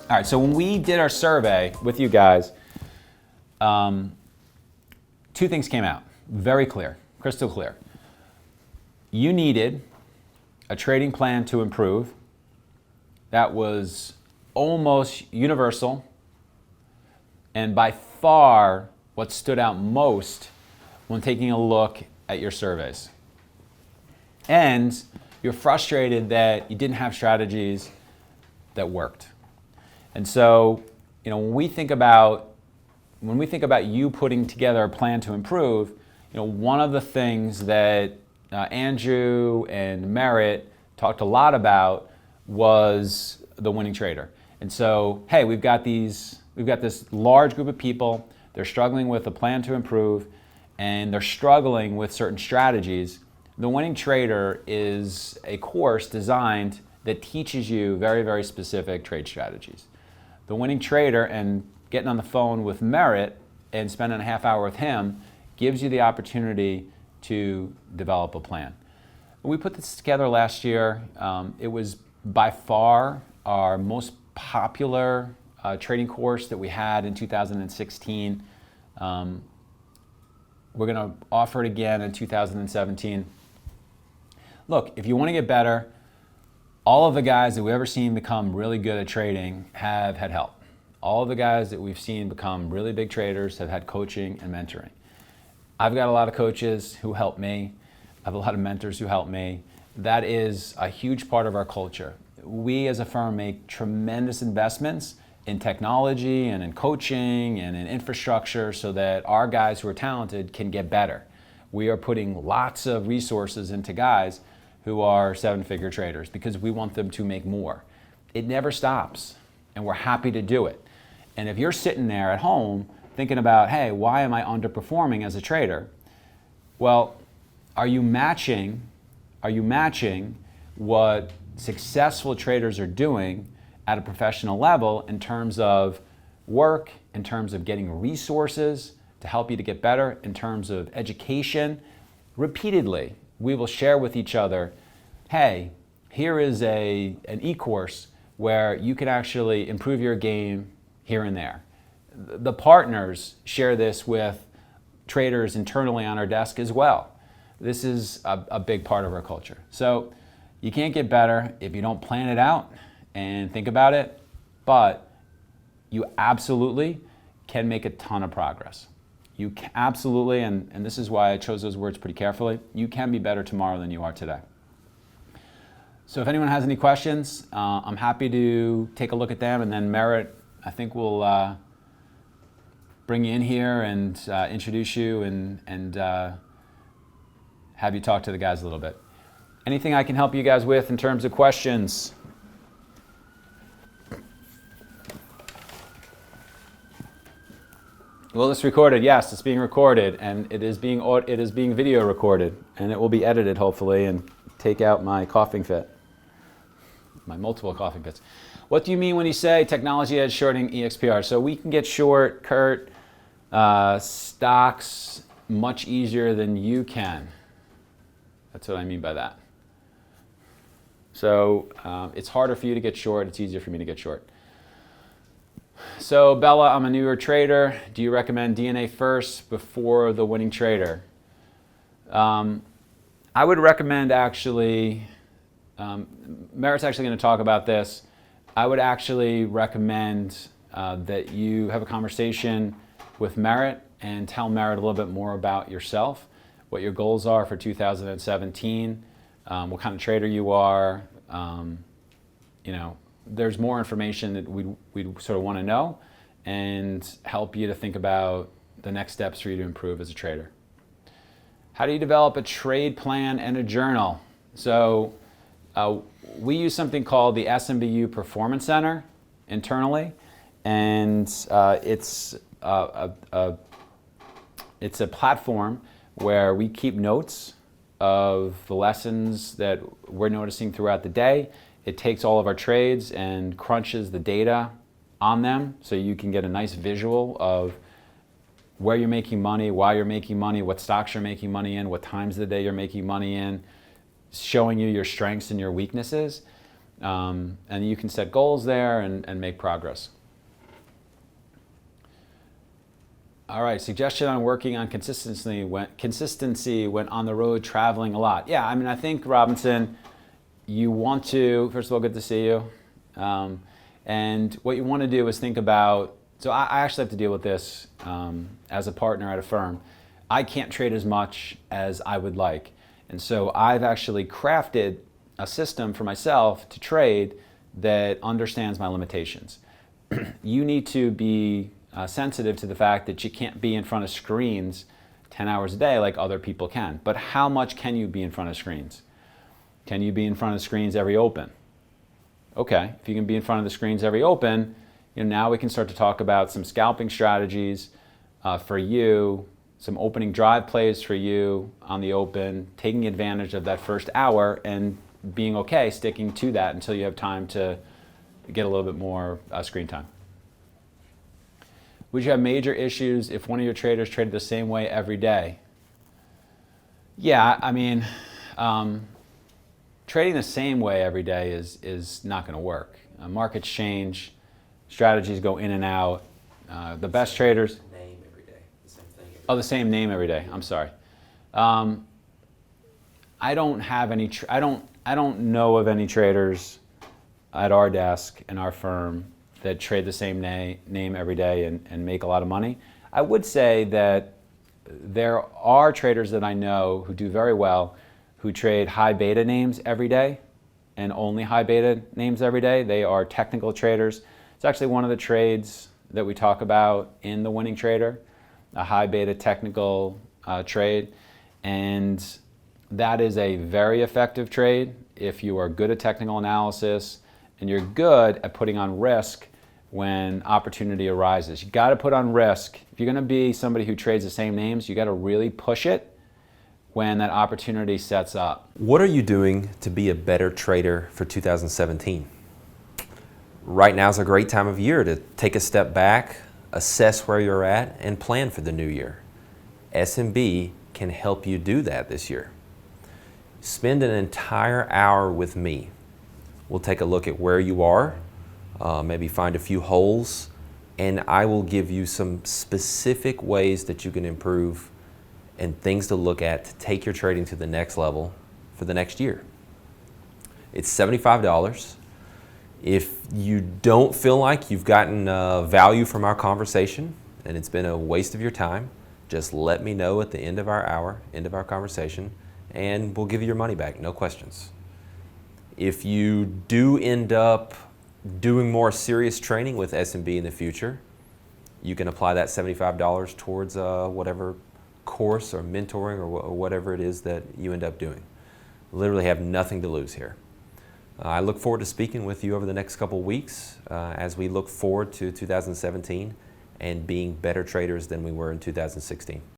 All right, so when we did our survey with you guys, two things came out, very clear, crystal clear. You needed a trading plan to improve. That was almost universal, and by far what stood out most when taking a look at your surveys. And you're frustrated that you didn't have strategies that worked. And so, when we think about you putting together a plan to improve, one of the things that Andrew and Merritt talked a lot about was the winning trader. And so, hey, we've got this large group of people. They're struggling with a plan to improve, and they're struggling with certain strategies. The Winning Trader is a course designed that teaches you very, very specific trade strategies. The Winning Trader, and getting on the phone with Merritt and spending a half hour with him, gives you the opportunity to develop a plan. We put this together last year. It was by far our most popular trading course that we had in 2016. We're going to offer it again in 2017. Look, if you want to get better, all of the guys that we've ever seen become really good at trading have had help. All of the guys that we've seen become really big traders have had coaching and mentoring. I've got a lot of coaches who help me. I have a lot of mentors who help me. That is a huge part of our culture. We as a firm make tremendous investments in technology and in coaching and in infrastructure so that our guys who are talented can get better. We are putting lots of resources into guys who are seven-figure traders because we want them to make more. It never stops, and we're happy to do it. And if you're sitting there at home thinking about, hey, why am I underperforming as a trader? Well, are you matching what successful traders are doing at a professional level in terms of work, in terms of getting resources to help you to get better, in terms of education? Repeatedly, we will share with each other, hey, here is an e-course where you can actually improve your game here and there. The partners share this with traders internally on our desk as well. This is a big part of our culture. So you can't get better if you don't plan it out and think about it, but you absolutely can make a ton of progress. You can absolutely, and this is why I chose those words pretty carefully, you can be better tomorrow than you are today. So if anyone has any questions, I'm happy to take a look at them, and then Merritt, I think we'll bring you in here and introduce you and have you talk to the guys a little bit. Anything I can help you guys with in terms of questions? Well, it's recorded. Yes, it's being recorded, and it is being video recorded, and it will be edited hopefully and take out my coughing fit, my multiple coughing fits. What do you mean when you say technology edge shorting EXPR? So we can get short, Kurt, stocks much easier than you can. That's what I mean by that. So it's harder for you to get short. It's easier for me to get short. So Bella, I'm a newer trader. Do you recommend DNA first before the Winning Trader? I would recommend actually, Merritt's actually going to talk about this. I would actually recommend that you have a conversation with Merritt and tell Merritt a little bit more about yourself, what your goals are for 2017, what kind of trader you are. There's more information that we'd sort of want to know and help you to think about the next steps for you to improve as a trader. How do you develop a trade plan and a journal? So we use something called the SMBU Performance Center internally, and it's a platform where we keep notes of the lessons that we're noticing throughout the day. It takes all of our trades and crunches the data on them so you can get a nice visual of where you're making money, why you're making money, what stocks you're making money in, what times of the day you're making money in, showing you your strengths and your weaknesses. And you can set goals there and make progress. All right, suggestion on working on consistency when on the road traveling a lot. Yeah, I mean, I think, Robinson, you want to, first of all, good to see you. And what you want to do is think about, so I actually have to deal with this as a partner at a firm. I can't trade as much as I would like. And so I've actually crafted a system for myself to trade that understands my limitations. You need to be sensitive to the fact that you can't be in front of screens 10 hours a day like other people can. But how much can you be in front of screens? Can you be in front of screens every open? Okay, if you can be in front of the screens every open, now we can start to talk about some scalping strategies for you, some opening drive plays for you on the open, taking advantage of that first hour and being okay sticking to that until you have time to get a little bit more screen time. Would you have major issues if one of your traders traded the same way every day? Yeah, I mean, trading the same way every day is not going to work. Markets change, strategies go in and out. The best traders. Name every day, the same thing. Oh, the same name every day. I'm sorry. I don't have any. I don't know of any traders at our desk in our firm that trade the same name every day and make a lot of money. I would say that there are traders that I know who do very well who trade high beta names every day and only high beta names every day. They are technical traders. It's actually one of the trades that we talk about in The Winning Trader, a high beta technical trade. And that is a very effective trade if you are good at technical analysis and you're good at putting on risk when opportunity arises. You got to put on risk. If you're going to be somebody who trades the same names, you got to really push it when that opportunity sets up. What are you doing to be a better trader for 2017? Right now is a great time of year to take a step back, assess where you're at, and plan for the new year. S&B can help you do that this year. Spend an entire hour with me. We'll take a look at where you are, maybe find a few holes, and I will give you some specific ways that you can improve and things to look at to take your trading to the next level for the next year. It's $75. If you don't feel like you've gotten value from our conversation and it's been a waste of your time, just let me know at the end of our hour, end of our conversation, and we'll give you your money back, no questions. If you do end up doing more serious training with S&B in the future, you can apply that $75 towards whatever course or mentoring or whatever it is that you end up doing. Literally have nothing to lose here. I look forward to speaking with you over the next couple weeks as we look forward to 2017 and being better traders than we were in 2016.